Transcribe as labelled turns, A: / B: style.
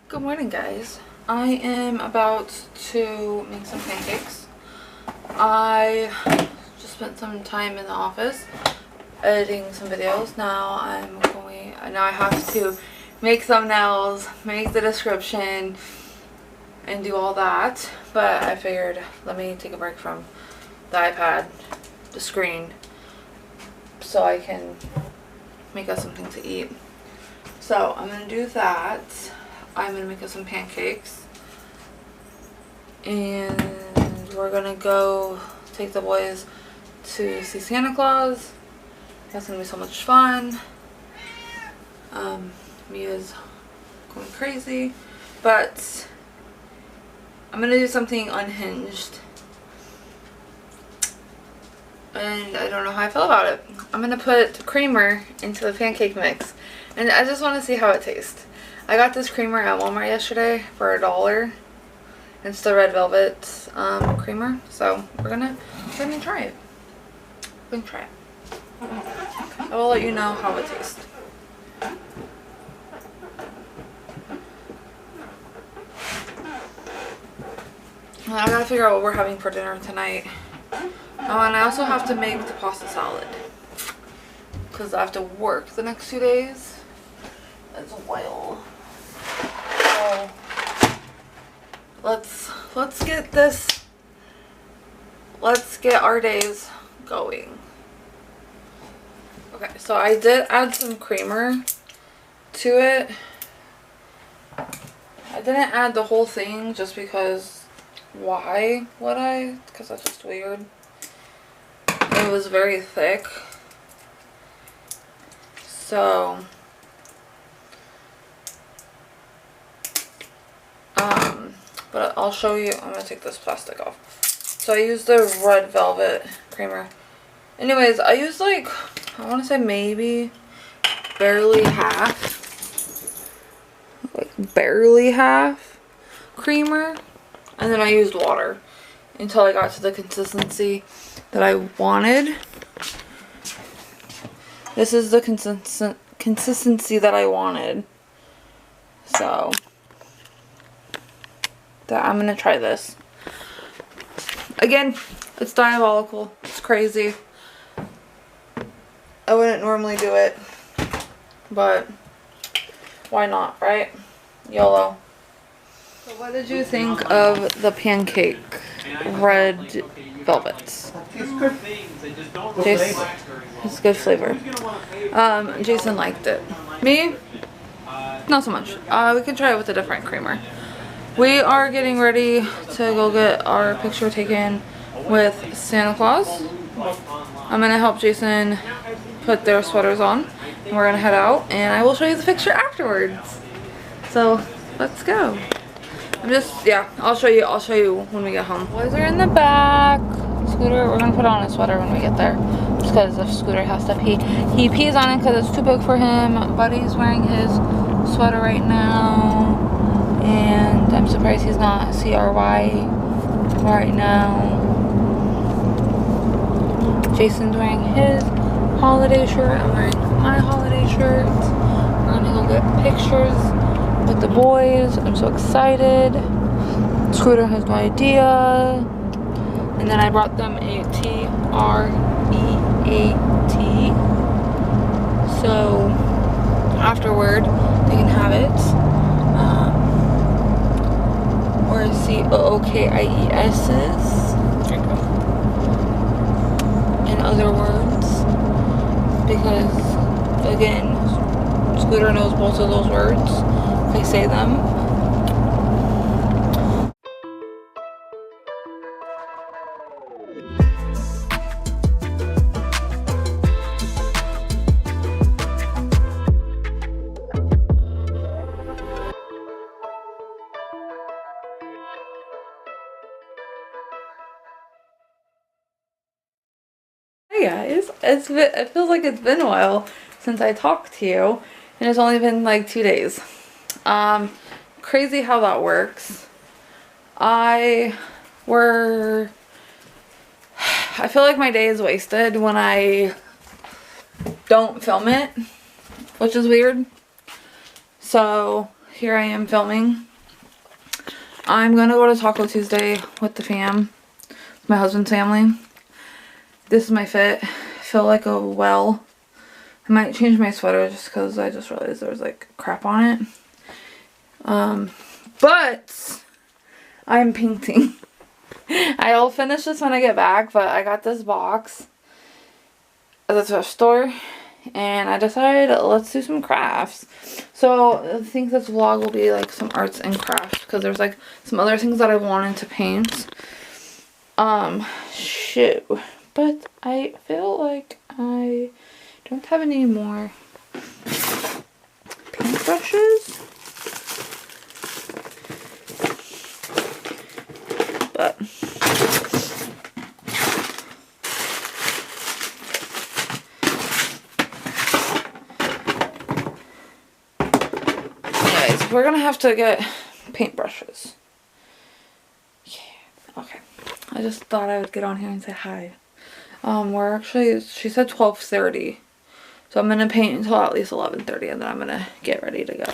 A: Good morning, guys. I am about to make some pancakes. I just spent some time in the office editing some videos. Now I have to make thumbnails, make the description, and do all that. But I figured, let me take a break from the iPad, the screen, so I can make us something to eat. So I'm gonna do that. I'm gonna make us some pancakes, and we're gonna go take the boys to see Santa Claus. That's gonna be so much fun. Mia's going crazy, but I'm gonna do something unhinged, and I don't know how I feel about it. I'm gonna put creamer into the pancake mix, and I just want to see how it tastes. I got this creamer at Walmart yesterday for $1. It's the red velvet creamer, so we're gonna try it. We're gonna try it. I will let you know how it tastes. I gotta figure out what we're having for dinner tonight. Oh, and I also have to make the pasta salad because I have to work the next 2 days as well. So let's get our days going. Okay, so I did add some creamer to it. I didn't add the whole thing just because why would I? Because that's just weird. It was very thick. So but I'll show you. I'm gonna take this plastic off. So I used the red velvet creamer. Anyways, I used like, I want to say maybe barely half. Like barely half creamer. And then I used water until I got to the consistency that I wanted. This is the consistency that I wanted. So I'm gonna try this. Again, it's diabolical. It's crazy. I wouldn't normally do it, but why not, right? YOLO. So what did you think of the pancake red velvets? Jason, it's good flavor. Jason liked it. Me? Not so much. We could try it with a different creamer. We are getting ready to go get our picture taken with Santa Claus. I'm going to help Jason put their sweaters on. And we're going to head out, and I will show you the picture afterwards. So let's go. I'll show you when we get home. Boys are in the back. Scooter, we're going to put on a sweater when we get there. Just because if Scooter has to pee. He pees on it because it's too big for him. Buddy's wearing his sweater right now. And I'm surprised he's not CRY right now. Jason's wearing his holiday shirt. I'm wearing my holiday shirt. We're gonna go get pictures with the boys. I'm so excited. Scooter has no idea. And then I brought them a TREAT. So afterward, they can have it. Or COOKIES's, in other words, because again, Scooter knows both of those words. I say them. Hey guys, it feels like it's been a while since I talked to you, and it's only been like 2 days. Crazy how that works. I feel like my day is wasted when I don't film it, which is weird. So here I am filming. I'm gonna go to Taco Tuesday with the fam, my husband's family. This is my fit. I feel like a well. I might change my sweater just because I just realized there was like crap on it. But I'm painting. I'll finish this when I get back, but I got this box at the thrift store and I decided let's do some crafts. So I think this vlog will be like some arts and crafts because there's like some other things that I wanted to paint. Shoot. But I feel like I don't have any more paintbrushes. But anyways, we're gonna have to get paintbrushes. Yeah, okay. I just thought I would get on here and say hi. We're actually, she said 12:30. So I'm gonna paint until at least 11:30 and then I'm gonna get ready to go.